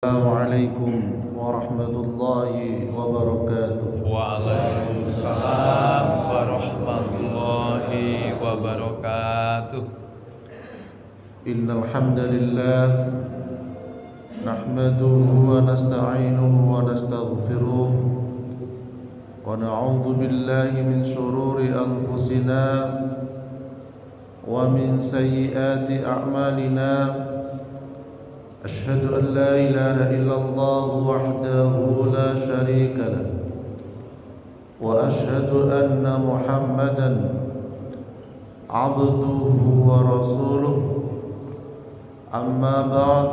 Assalamualaikum warahmatullahi wabarakatuh. Waalaikumsalam warahmatullahi wabarakatuh. Innal hamdalillah nahmaduhu wa nasta'inuhu wa nastaghfiruh wa na'udzu billahi min shururi anfusina wa min sayyiati a'malina. أشهد أن لا إله إلا الله وحده لا شريك له وأشهد أن محمدا عبده ورسوله أما بعد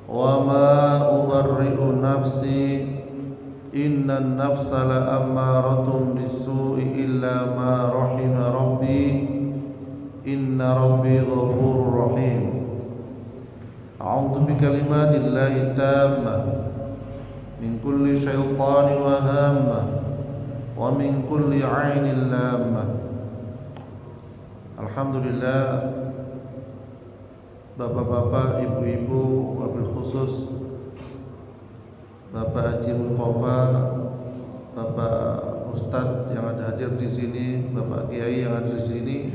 وما أبرئ نفسي إن النفس لأمارة بالسوء إلا ما رحم ربي إن ربي غفور رحيم أعوذ بكلمات الله التامة من كل شيطان وهامة ومن كل عين لامة. Alhamdulillah, bapak-bapak, ibu-ibu, wabil khusus Bapak Haji Mustafa, Bapak Ustadz yang ada hadir di sini, Bapak Kiai yang ada di sini,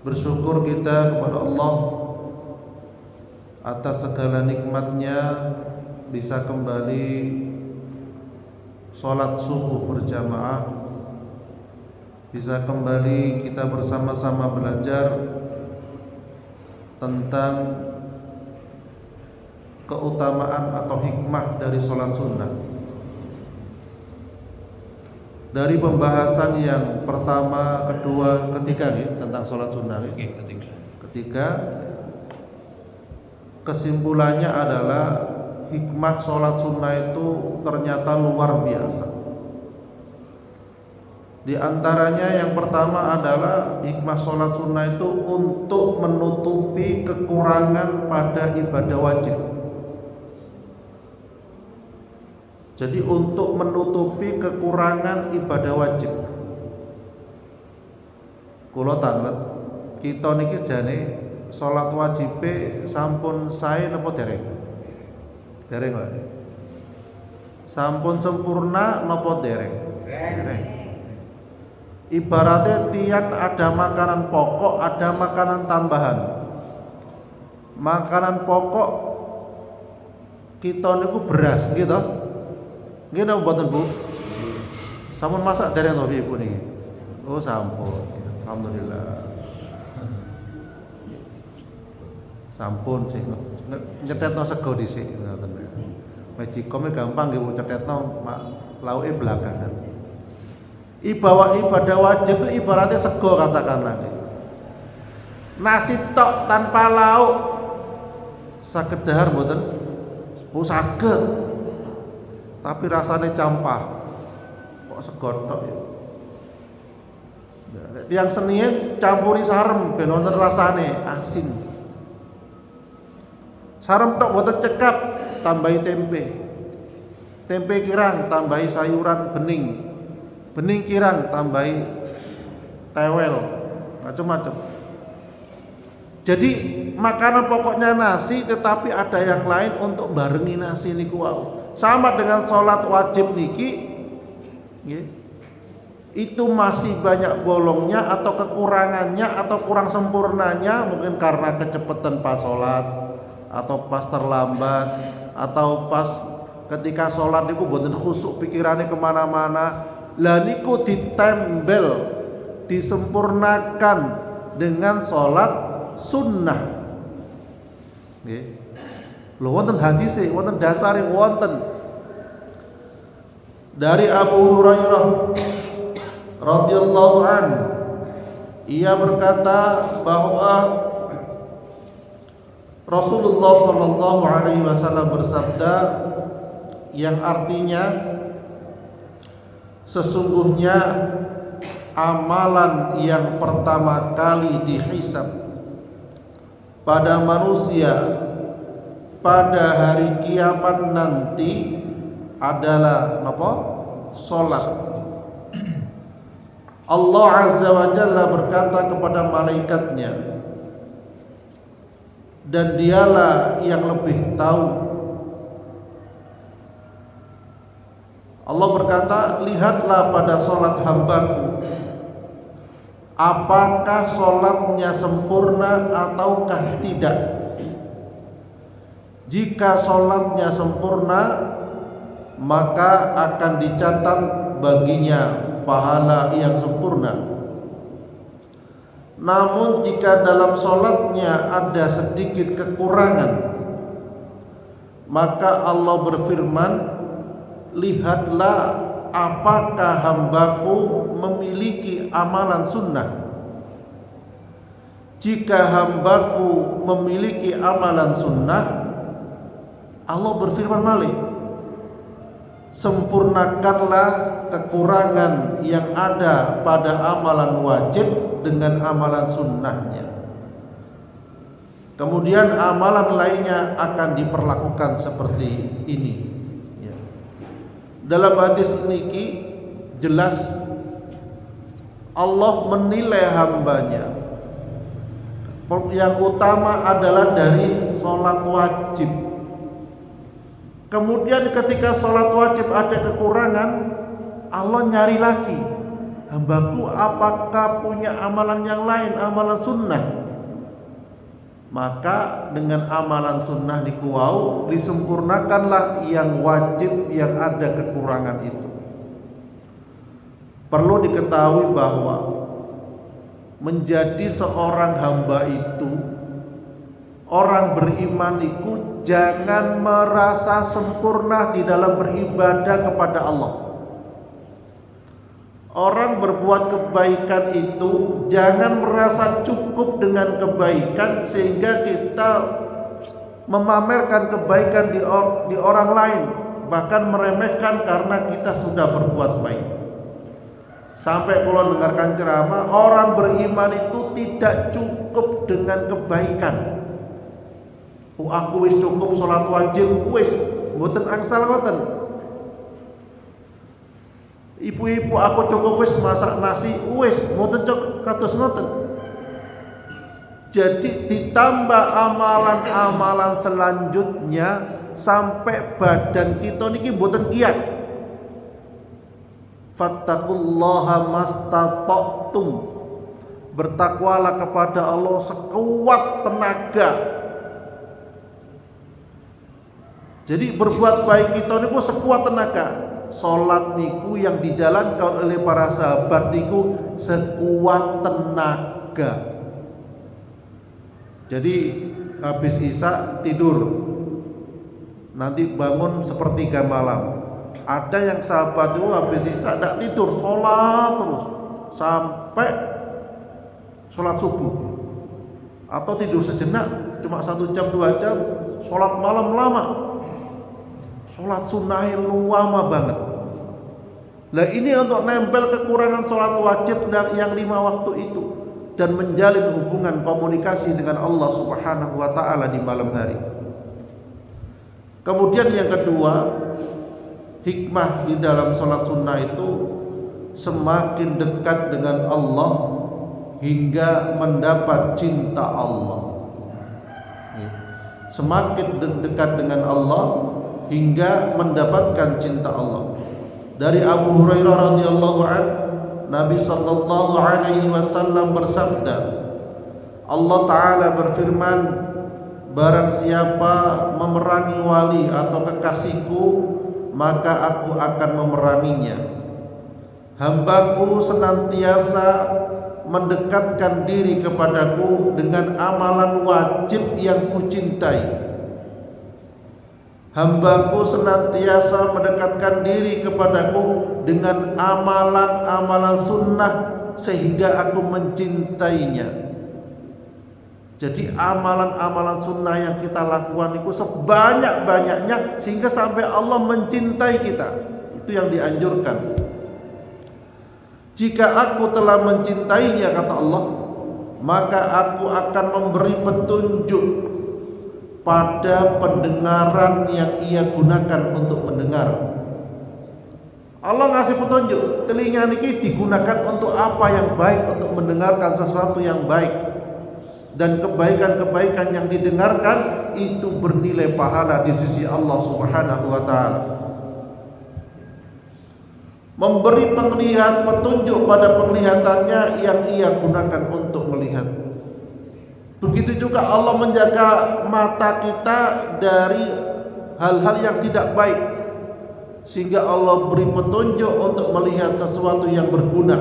bersyukur kita kepada Allah atas segala nikmatnya bisa kembali sholat subuh berjamaah, bisa kembali kita bersama-sama belajar tentang keutamaan atau hikmah dari sholat sunnah. Dari pembahasan yang pertama, kedua, ketiga tentang sholat sunnah. Ketiga, kesimpulannya adalah hikmah sholat sunnah itu ternyata luar biasa. Di antaranya yang pertama adalah hikmah sholat sunnah itu untuk menutupi kekurangan pada ibadah wajib. Jadi untuk menutupi kekurangan ibadah wajib. Kula tanglet kita niki jane salat wajib sampun sae napa dereng? Dereng kok. Sampun sempurna napa dereng? Dereng. Ibaratnya tiang ada makanan pokok, ada makanan tambahan. Makanan pokok kita niku beras gitu. Nggih napa mboten, Bu? Sampun masak dereng to Ibu niki? Oh, sampun. Alhamdulillah. Sampun sih nyetetno sego dhisik ngoten. Magicom gampang nggih nyetetno lauke belakangan. Ibadah wajib itu ibaratnya sego katakanlah. Nasi tok tanpa lauk saged dahar mboten? Oh saged. Tapi rasanya campah. Kok sego tok ya. Yang seniin campuri sarem ben wonten rasane asin. Sarem tok boten cekap, tambahi tempe. Tempe kirang tambahi sayuran bening. Bening kirang tambahi tewel, macam-macam. Jadi makanan pokoknya nasi, tetapi ada yang lain untuk barengi nasi niku wau. Sama dengan sholat wajib niki, itu masih banyak bolongnya atau kekurangannya atau kurang sempurnanya, mungkin karena kecepatan pas sholat, atau pas terlambat, atau pas ketika sholat niku boten khusuk pikirannya kemana-mana. Lah niku ditembel, disempurnakan dengan sholat sunnah. Nggih. Lho wonten hadise, wonten dasare wonten. Dari Abu Hurairah radhiyallahu an, ia berkata bahwa Rasulullah sallallahu alaihi wasallam bersabda yang artinya sesungguhnya amalan yang pertama kali dihisab pada manusia pada hari kiamat nanti adalah apa? Salat. Allah Azza wa Jalla berkata kepada malaikatnya, dan dialah yang lebih tahu. Allah berkata, lihatlah pada solat hambaku, apakah solatnya sempurna ataukah tidak. Jika solatnya sempurna, maka akan dicatat baginya pahala yang sempurna. Namun jika dalam solatnya ada sedikit kekurangan, maka Allah berfirman, lihatlah apakah hambaku memiliki amalan sunnah. Jika hambaku memiliki amalan sunnah, Allah berfirman balik, sempurnakanlah kekurangan yang ada pada amalan wajib dengan amalan sunnahnya. Kemudian amalan lainnya akan diperlakukan seperti ini. Dalam hadis niki jelas Allah menilai hambanya. Yang utama adalah dari sholat wajib. Kemudian ketika sholat wajib ada kekurangan, Allah nyari lagi, hambaku apakah punya amalan yang lain, amalan sunnah. Maka dengan amalan sunnah dikuau, disempurnakanlah yang wajib yang ada kekurangan itu. Perlu diketahui bahwa menjadi seorang hamba itu, orang beriman itu jangan merasa sempurna di dalam beribadah kepada Allah. Orang berbuat kebaikan itu jangan merasa cukup dengan kebaikan sehingga kita memamerkan kebaikan di orang lain, bahkan meremehkan karena kita sudah berbuat baik. Sampai kalau dengarkan ceramah, orang beriman itu tidak cukup dengan kebaikan. Aku wis cukup sholat wajib, wis mboten angsal ngoten. Ibu-ibu aku cukup wis masak nasi, wis mboten kados ngoten. Jadi ditambah amalan-amalan selanjutnya sampai badan kita niki mboten kiat. Fattaqullaha mastata'tum. Bertakwalah kepada Allah sekuat tenaga. Jadi berbuat baik kita niku sekuat tenaga. Salat niku yang dijalankan oleh para sahabat niku sekuat tenaga. Jadi habis isya tidur, nanti bangun sepertiga malam. Ada yang sahabat itu habis isya tidak tidur, sholat terus sampai sholat subuh, atau tidur sejenak cuma 1 jam 2 jam, sholat malam lama, sholat sunnah lama banget. Nah ini untuk nempel kekurangan sholat wajib yang 5 waktu itu dan menjalin hubungan komunikasi dengan Allah Subhanahu wa ta'ala di malam hari. Kemudian yang kedua, hikmah di dalam sholat sunnah itu semakin dekat dengan Allah hingga mendapat cinta Allah. Semakin dekat dengan Allah hingga mendapatkan cinta Allah. Dari Abu Hurairah radhiyallahu anhu, Nabi sallallahu alaihi wasallam bersabda, Allah Ta'ala berfirman, barang siapa memerangi wali atau kekasihku, maka aku akan memeranginya. Hambaku senantiasa mendekatkan diri kepadaku dengan amalan wajib yang kucintai. Hambaku senantiasa mendekatkan diri kepadaku dengan amalan-amalan sunnah sehingga aku mencintainya. Jadi amalan-amalan sunnah yang kita lakukan itu sebanyak-banyaknya sehingga sampai Allah mencintai kita. Itu yang dianjurkan. Jika aku telah mencintainya, kata Allah, maka aku akan memberi petunjuk pada pendengaran yang ia gunakan untuk mendengar. Allah ngasih petunjuk, telinga niki digunakan untuk apa yang baik, untuk mendengarkan sesuatu yang baik. dan kebaikan-kebaikan yang didengarkan itu bernilai pahala di sisi Allah Subhanahu wa taala. Memberi petunjuk pada penglihatannya yang ia gunakan untuk melihat. Begitu juga Allah menjaga mata kita dari hal-hal yang tidak baik, sehingga Allah beri petunjuk untuk melihat sesuatu yang berguna.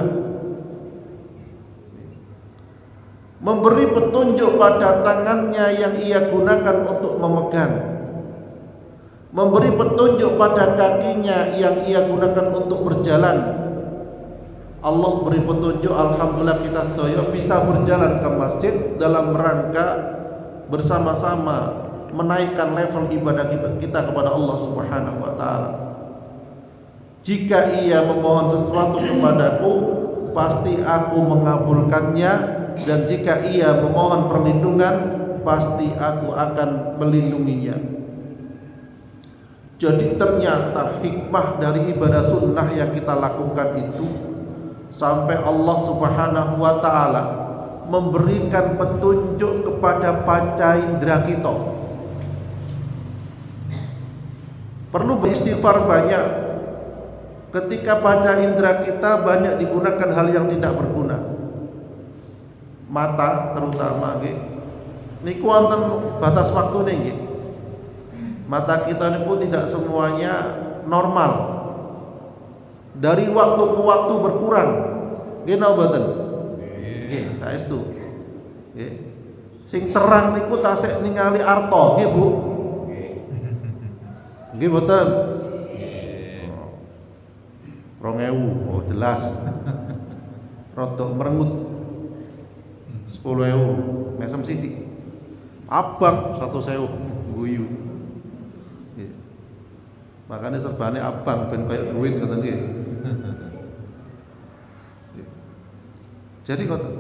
Memberi petunjuk pada tangannya yang ia gunakan untuk memegang. Memberi petunjuk pada kakinya yang ia gunakan untuk berjalan. Allah beri petunjuk, alhamdulillah kita sedaya bisa berjalan ke masjid dalam rangka bersama-sama menaikkan level ibadah kita kepada Allah Subhanahu wa taala. Jika ia memohon sesuatu kepadaku, pasti aku mengabulkannya, dan jika ia memohon perlindungan, pasti aku akan melindunginya. Jadi ternyata hikmah dari ibadah sunnah yang kita lakukan itu sampai Allah Subhanahu wa taala memberikan petunjuk kepada panca indera kita. Perlu beristighfar banyak ketika panca indera kita banyak digunakan hal yang tidak berguna. Mata terutama nggih. Niku wonten batas waktune nggih. Mata kita niku tidak semuanya normal. Dari waktu ke waktu berkurang. Nggih napa mboten? Nggih, saestu. Nggih. Sing terang niku tasik ningali arta, nggih Bu. Nggih mboten? 2000, oh jelas. Rodok merengut. 10.000, mesem sithik. Abang 100.000 guyu. Nggih. Makane serbane abang ben kaya duit ngoten nggih. Jadi ngoten.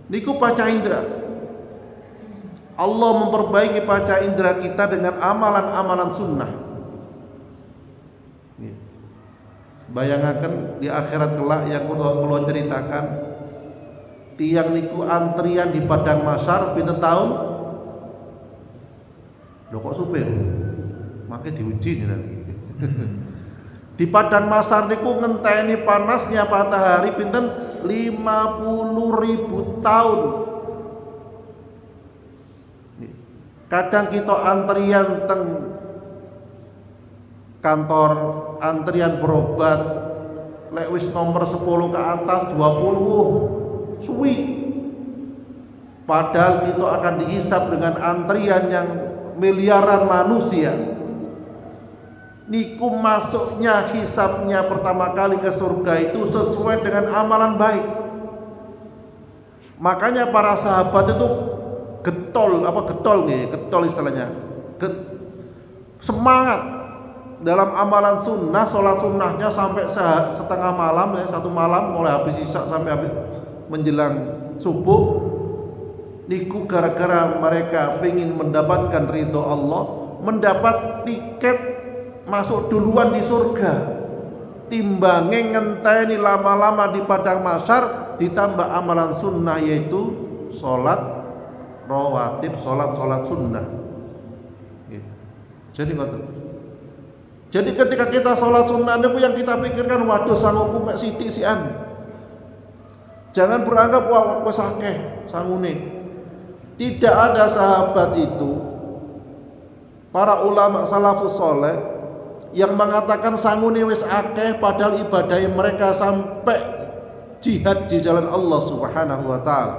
Niku panca indera. Allah memperbaiki panca indera kita dengan amalan-amalan sunnah. Bayangaken di akhirat kelak yang kula ceritakan, tiang niku antrian di padang mahsyar pinten tahun? Lho kok supir? Make diuji jenengan. Di padang mahsyar niku ngenteni panasnya matahari pinten 50.000 tahun. Kadang kita antrian teng kantor, antrian berobat, lek wis nomor 10 ke atas 20 suwi. Padahal kita akan dihisab dengan antrian yang miliaran manusia. Niku masuknya hisabnya pertama kali ke surga itu sesuai dengan amalan baik. Makanya para sahabat itu getol istilahnya, semangat dalam amalan sunnah, sholat sunnahnya sampai setengah malam ya, satu malam mulai habis isya sampai habis menjelang subuh. Niku gara-gara mereka ingin mendapatkan ridho Allah, mendapat tiket masuk duluan di surga. Timbange ngenteni lama-lama di padang mahsyar, ditambah amalan sunnah yaitu sholat rawatib, sholat sunnah. Jadi ngoten. Jadi ketika kita sholat sunnah niku yang kita pikirkan, waduh sanggup mek sithik sian. Jangan beranggap wah wis akeh sangune. Tidak ada sahabat itu, para ulama salafus saleh yang mengatakan sangune wis akeh padahal ibadah mereka sampai jihad di jalan Allah Subhanahu wa taala,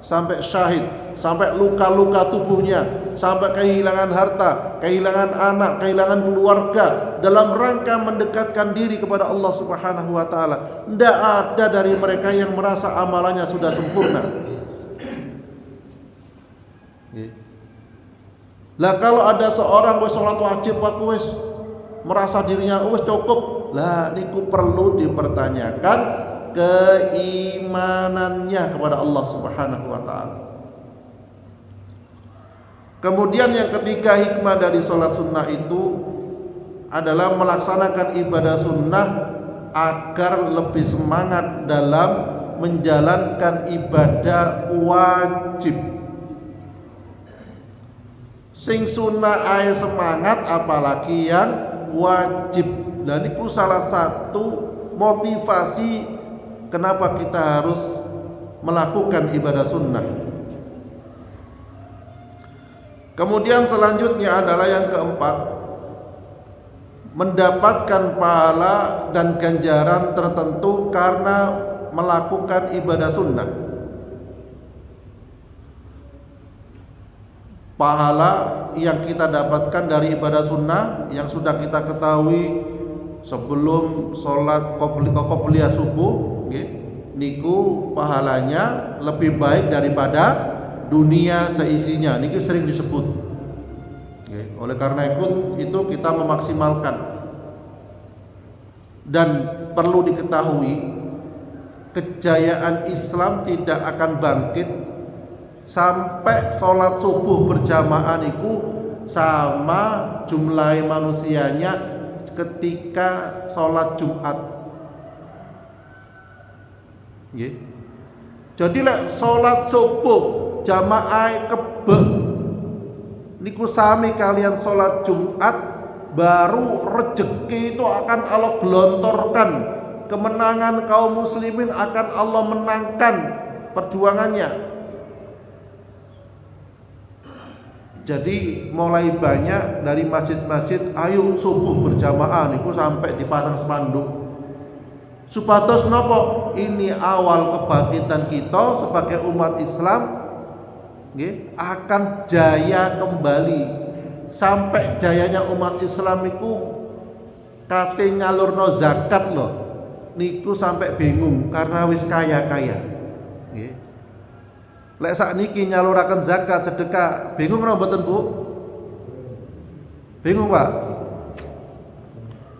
sampai syahid, sampai luka-luka tubuhnya, sampai kehilangan harta, kehilangan anak, kehilangan keluarga dalam rangka mendekatkan diri kepada Allah Subhanahu wa taala. Tidak ada dari mereka yang merasa amalannya sudah sempurna. Lah kalau ada seorang wis salat wajib aku wis merasa dirinya wis cukup, lah niku perlu dipertanyakan keimanannya kepada Allah Subhanahu wa taala. Kemudian yang ketiga hikmah dari salat sunnah itu adalah melaksanakan ibadah sunnah agar lebih semangat dalam menjalankan ibadah wajib. Sing sunnah ae semangat apalagi yang wajib. Dan itu salah satu motivasi kenapa kita harus melakukan ibadah sunnah. Kemudian selanjutnya adalah yang keempat, mendapatkan pahala dan ganjaran tertentu karena melakukan ibadah sunnah. Pahala yang kita dapatkan dari ibadah sunnah yang sudah kita ketahui sebelum sholat qobliyah subuh, niku pahalanya lebih baik daripada dunia seisinya. Niki sering disebut. Oleh karena itu kita memaksimalkan. Dan perlu diketahui, kejayaan Islam tidak akan bangkit sampai sholat subuh berjamaah niku sama jumlah manusianya ketika sholat Jumat. Jadi lek sholat subuh jamaah kebek niku sami kalian sholat Jumat, baru rezeki itu akan Allah gelontorkan, kemenangan kaum muslimin akan Allah menangkan perjuangannya. Jadi mulai banyak dari masjid-masjid ayo subuh berjamaah niku sampai dipasang spanduk. Supados napa? Ini awal kebangkitan kita sebagai umat Islam akan jaya kembali. Sampai jayanya umat Islam niku kate nyalurno zakat loh. Niku sampai bingung karena wis kaya-kaya. Lek sakniki nyaluraken zakat sedekah, bingung ora mboten, Bu? Bingung, Pak?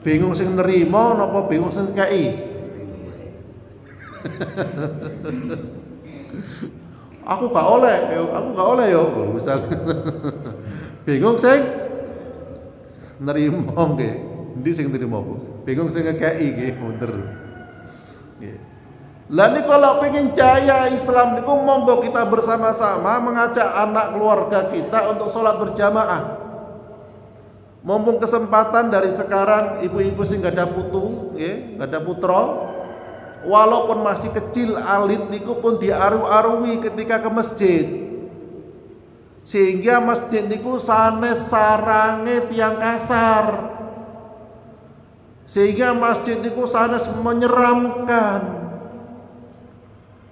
Bingung sing nerima napa bingung sing kei? Aku gak oleh yo, misal. Bingung sing nerima nggih. Endi sing nerima, Bu? Bingung sing ngekei nggih, bener. Nggih. Lah ini kalau pengen jaya Islam niku monggo kita bersama-sama mengajak anak keluarga kita untuk sholat berjamaah. Mumpung kesempatan dari sekarang ibu-ibu sing gak ada putu, gak ada putra, walaupun masih kecil alit niku pun diaru-arui ketika ke masjid. Sehingga masjid niku sanes sarange tiang kasar. Sehingga masjid niku sanes menyeramkan.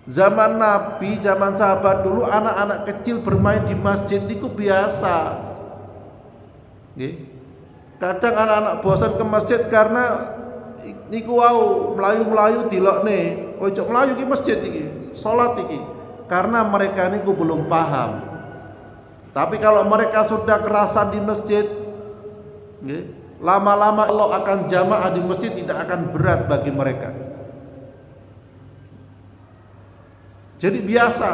Zaman Nabi, zaman sahabat dulu anak-anak kecil bermain di masjid itu biasa. Kadang anak-anak bosan ke masjid karena niku wau melayu-melayu dilokne. Ojo melayu ki masjid iki, salat iki. Karena mereka niku belum paham. Tapi kalau mereka sudah kerasan di masjid, lama-lama Allah akan jamaah di masjid tidak akan berat bagi mereka. Jadi biasa.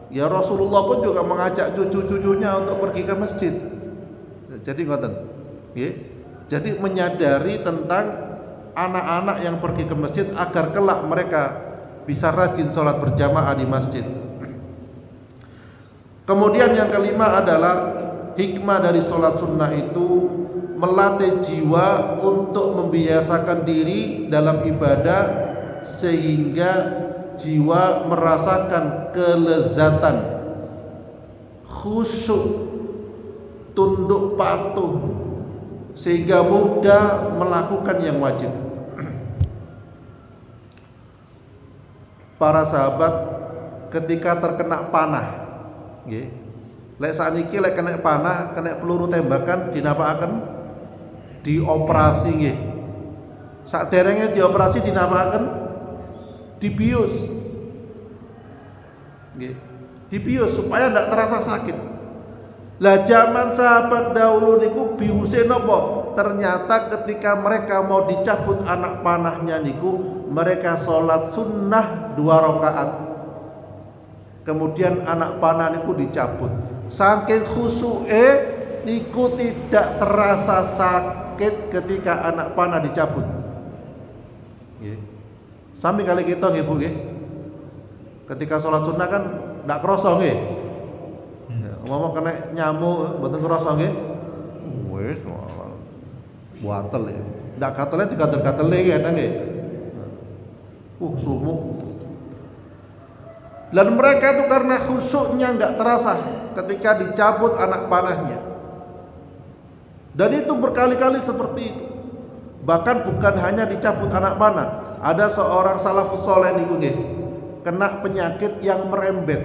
Ya Rasulullah pun juga mengajak cucu-cucunya untuk pergi ke masjid. Jadi ngoten. Jadi menyadari tentang anak-anak yang pergi ke masjid agar kelak mereka bisa rajin sholat berjamaah di masjid. Kemudian yang kelima adalah hikmah dari sholat sunnah itu melatih jiwa untuk membiasakan diri dalam ibadah sehingga jiwa merasakan kelezatan, khusyuk, tunduk patuh, sehingga mudah melakukan yang wajib. Para sahabat ketika terkena panah, lek sakniki lek kena panah, kena peluru tembakan dinapakaken dioperasi nggih. Saderenge dioperasi dinapakaken dibius, dibius supaya tidak terasa sakit. Lah zaman sahabat dahulu niku biuse nopo? Ternyata ketika mereka mau dicabut anak panahnya niku, mereka sholat sunnah 2 rakaat. Kemudian anak panah niku dicabut. Saking khusyuke niku tidak terasa sakit ketika anak panah dicabut. Sami kali kita nggih Bu nggih. Ketika sholat sunnah kan ndak krasa nggih. Umpama kena nyamuk mboten krasa nggih. Wis buatel ya. Ndak katele digatel-gatele nggih. Sumuk. Dan mereka itu karena khusyuknya nggak terasa ketika dicabut anak panahnya. Dan itu berkali-kali seperti itu. Bahkan bukan hanya dicabut anak panah, ada seorang salafus saleh niku nggih kena penyakit yang merembet.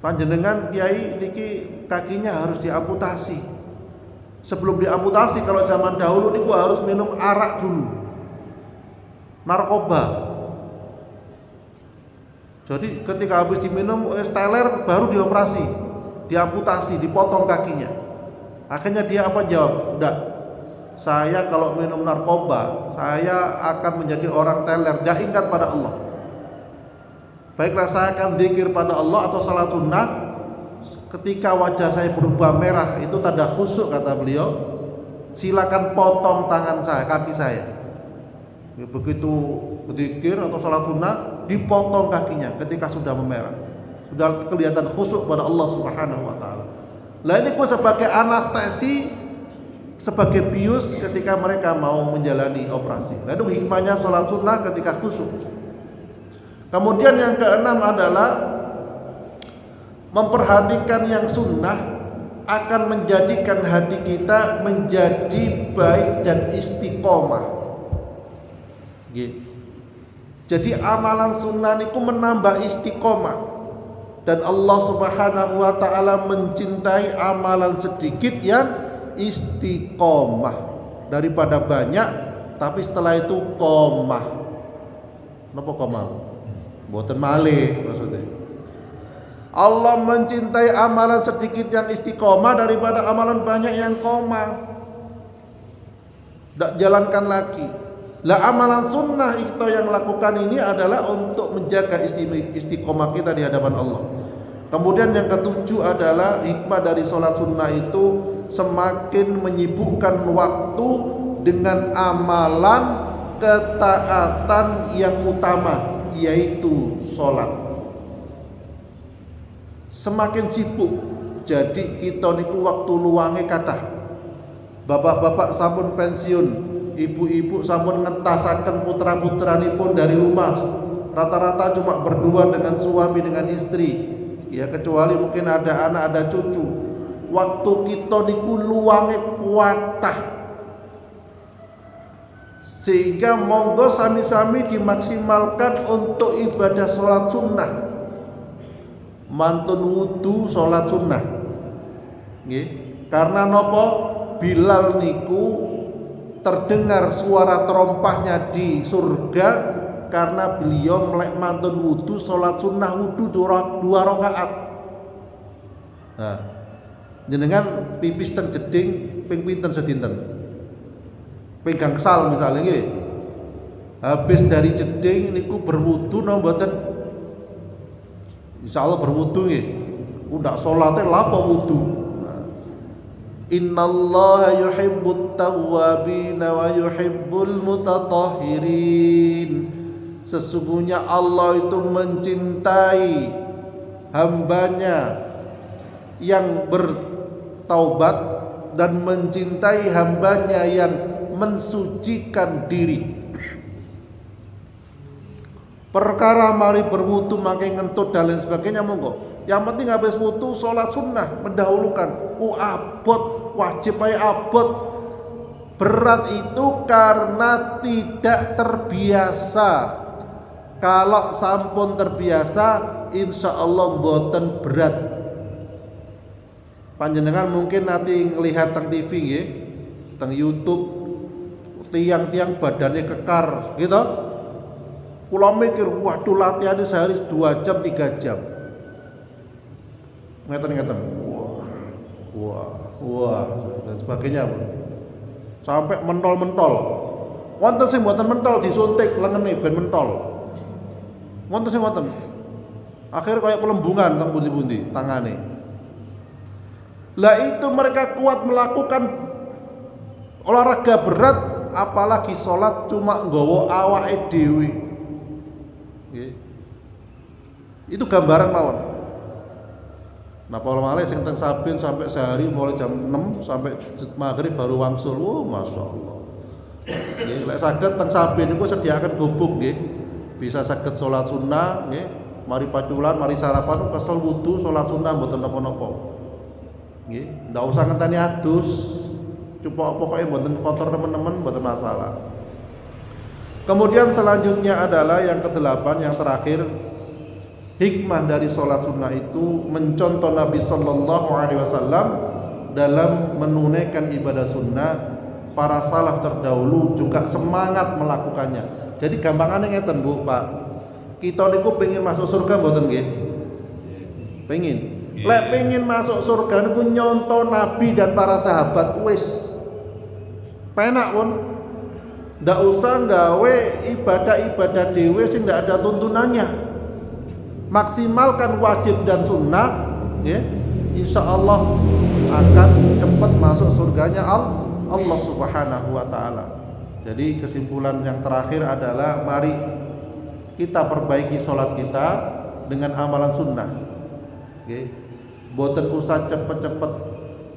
Panjenengan kiai niki kakinya harus diamputasi. Sebelum diamputasi kalau zaman dahulu niku harus minum arak dulu. Narkoba. Jadi ketika habis diminum teler baru dioperasi, diamputasi, dipotong kakinya. Akhirnya dia apa jawab? Enggak. Saya kalau minum narkoba, saya akan menjadi orang teler, enggak ingat pada Allah. Baiklah saya akan zikir pada Allah atau salat sunnah. Ketika wajah saya berubah merah, itu tanda khusyuk kata beliau. Silakan potong tangan saya, kaki saya. Begitu berzikir atau salat sunnah, dipotong kakinya ketika sudah memerah. Sudah kelihatan khusyuk pada Allah Subhanahu wa taala. Lah ini sebagai anestesi, sebagai bius ketika mereka mau menjalani operasi. Nah itu hikmahnya salat sunnah ketika khusyuk. Kemudian yang keenam adalah memperhatikan yang sunnah akan menjadikan hati kita menjadi baik dan istiqomah. Jadi amalan sunnah itu menambah istiqomah. Dan Allah Subhanahu wa taala mencintai amalan sedikit yang istiqomah daripada banyak tapi setelah itu qomah. Napa qomah? Mboten malih maksudnya. Allah mencintai amalan sedikit yang istiqomah daripada amalan banyak yang qomah. Ndak jalankan lagi. Lah amalan sunnah itu yang lakukan ini adalah untuk menjaga istiqomah kita di hadapan Allah. Kemudian yang ketujuh adalah hikmah dari sholat sunnah itu semakin menyibukkan waktu dengan amalan ketaatan yang utama, yaitu sholat. Semakin sibuk, jadi kita niku waktu luangnya kathah. Bapak-bapak sampun pensiun, ibu-ibu sampun ngentasaken putra-putranipun dari rumah. Rata-rata cuma berdua dengan suami dengan istri. Ya kecuali mungkin ada anak, ada cucu. Waktu kita niku luange kuatah. Sehingga monggo sami-sami dimaksimalkan untuk ibadah sholat sunnah. Mantun wudu sholat sunnah. Nggih. Karena nopo? Bilal niku terdengar suara terompahnya di surga karena beliau melek mantun wudu sholat sunnah wudu 2 rakaat. Nah, jenengan pipis teng jeding ping pinten sedinten? Ping gangsal misalnya nggih. Habis dari jeding niku berwudu napa mboten? Insyaallah berwudu nggih. Ndak salate lapo wudu. Innallaha yuhibbut tawwabin wa yuhibbul mutatahhirin. Sesungguhnya Allah itu mencintai hambanya yang bertaubat dan mencintai hambanya yang mensucikan diri. Perkara mari berwudu makai ngentut dan lain sebagainya monggo. Yang penting habis wudu sholat sunnah mendahulukan. Abot wajib aja abot. Berat itu karena tidak terbiasa. Kalau sampun terbiasa, insya Allah mboten berat. Panjenengan mungkin nanti ngelihat teng TV nggih, teng YouTube, tiang-tiang badannya kekar, gitu. Kula mikir, waduh latihan sehari 2 jam 3 jam. Ngeten-ngeten. Wah, dan sebagainya. Sampai mentol-mentol. Wonten sing mboten mentol disuntik lengene ben mentol. Wonten sing mboten. Akhirnya kayak pelembungan teng pundi-pundi tangane. Lah itu mereka kuat melakukan olahraga berat apalagi sholat cuma nggawa awake dhewe. Itu gambaran mawon. Nah, pola malih sing teng Sabin sampai sehari mulai jam 6 sampai maghrib baru wangsul. Masyaallah. Nggih, lek saged teng Sabin niku sediakan gubuk nggih. Bisa saged salat sunnah nggih, mari paculan, mari sarapan kesel wudu salat sunnah mboten napa-napa. Nggih, ndak usah ngenteni adus. Pokoknya mboten kotor teman-teman, mboten masalah. Kemudian selanjutnya adalah yang ke-8, yang terakhir, hikmah dari sholat sunnah itu mencontoh Nabi Sallallahu Alaihi Wasallam dalam menunaikan ibadah sunnah. Para salaf terdahulu juga semangat melakukannya. Jadi gampangannya ngeten Bu, Pak. Kita niku pengen masuk surga mboten nggih? Pengen. Lek pengen masuk surga niku nyontoh Nabi dan para sahabat wis. Penak pun. Ndak usah gawe ibadah-ibadah dhewe sing ndak ada tuntunannya. Maksimalkan wajib dan sunnah, ya. Insyaallah akan cepat masuk surganya Allah Subhanahu wa taala. Jadi kesimpulan yang terakhir adalah mari kita perbaiki salat kita dengan amalan sunnah. Nggih. Boten usah cepet-cepet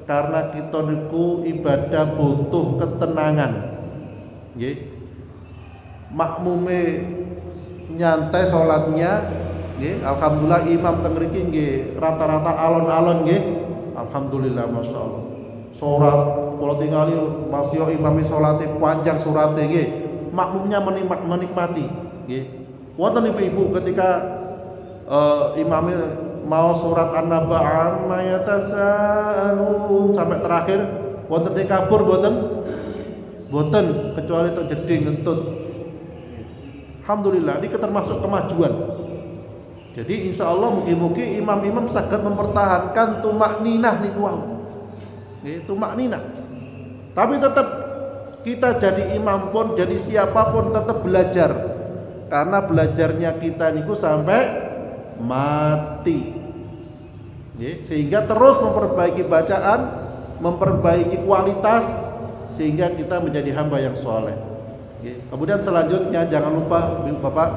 karena kita niku ibadah butuh ketenangan. Nggih. Makmume nyantai salatnya nggih, alhamdulillah imam teng mriki nggih rata-rata alon-alon nggih. Alhamdulillah masyaallah. Surat kula tingali Mas yo imami salate panjang surate nggih. Makmumnya menikmati nggih. Wonten ibu-ibu ketika imame mau surat An-Naba amma yatasaalun sampai terakhir wonten sing kabur boten? Boten, kecuali tok jeding ngentut. Alhamdulillah ini termasuk kemajuan. Jadi insya Allah mugi-mugi imam-imam saged mempertahankan tumak ninah niku wau. Nggih, tumak ninah. Tapi tetap kita jadi imam pun, jadi siapapun tetap belajar. Karena belajarnya kita niku sampai mati. Nggih, sehingga terus memperbaiki bacaan, memperbaiki kualitas sehingga kita menjadi hamba yang soleh. Kemudian selanjutnya jangan lupa Bapak,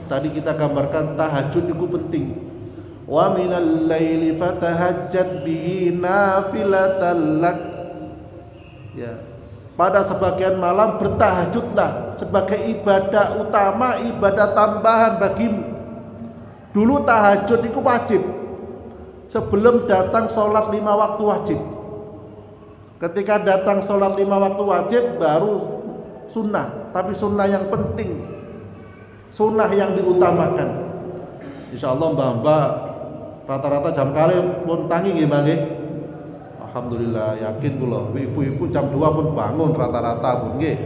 tadi kita gambarkan tahajud itu penting. Wa minal laili fatahajjat bihi nafilatan lak. Ya. Pada sebagian malam bertahajudlah sebagai ibadah utama, ibadah tambahan bagimu. Dulu tahajud itu wajib. Sebelum datang sholat 5 waktu wajib. Ketika datang sholat 5 waktu wajib baru sunnah, tapi sunnah yang penting, sunnah yang diutamakan. Insya Allah mbak-mbak rata-rata jam kali pun tangi nggih nggih. Alhamdulillah yakin kula ibu-ibu jam 2 pun bangun rata-rata pun nggih.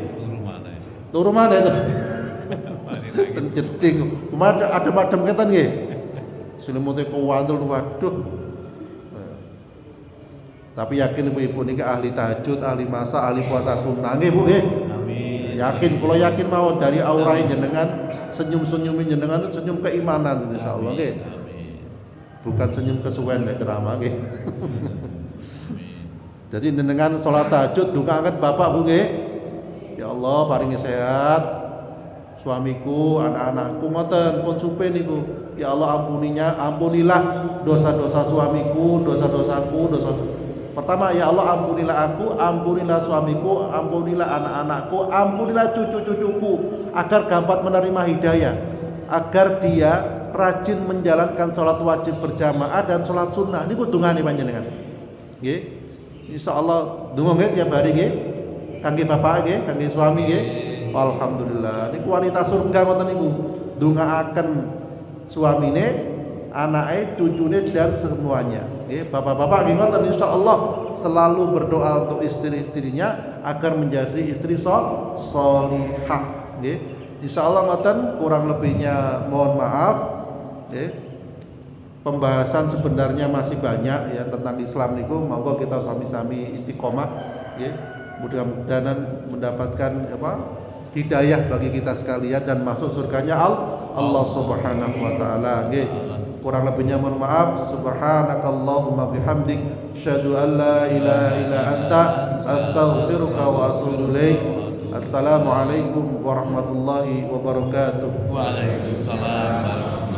Turu mana itu? Ten jeding, ada madem ketan nggih. Selimute kuwantul waduh. Tapi yakin ibu-ibu niki ahli tahajud, ahli masak, ahli puasa sunnah nggih Bu nggih. Amin. Yakin, kula yakin mawon dari aurai jenengan, senyum-senyumin jenengan senyum keimanan insyaallah nggih. Bukan senyum kesuwen nek ceramah nggih. Jadi jenengan salat tahajud dukakan Bapak Bu nggih. Ya Allah paringi sehat suamiku, anak-anakku ngoten pun supe niku. Ya Allah ampunilah dosa-dosa suamiku, dosa-dosaku, dosa. Pertama, ya Allah ampunilah aku, ampunilah suamiku, ampunilah anak-anakku, ampunilah cucu-cucuku agar gampang menerima hidayah, agar dia rajin menjalankan sholat wajib berjamaah dan sholat sunnah. Ini kudungane panjenengan. Nggih. Insyaallah donga nggih tiap hari nggih. Kangge bapak nggih, kangge suami nggih. Alhamdulillah. Niku wanita surga ngoten niku. Ndongaaken suamine, anake, cucune dan semuanya. Bapak-bapak nggih ngoten insyaallah selalu berdoa untuk istri-istrinya agar menjadi istri sholihah nggih. Insyaallah ngoten, kurang lebihnya mohon maaf nggih. Pembahasan sebenarnya masih banyak ya tentang Islam niku, monggo kita sami-sami istiqomah nggih. Mudah-mudahan mendapatkan hidayah bagi kita sekalian dan masuk surganya Allah Subhanahu wa taala nggih. Kurang lebihnya mohon maaf. Subhanakallahumma bihamdik asyhadu an la ilaha illa anta astaghfiruka wa atubu ilaik. Assalamualaikum warahmatullahi wabarakatuh. Waalaikumsalam.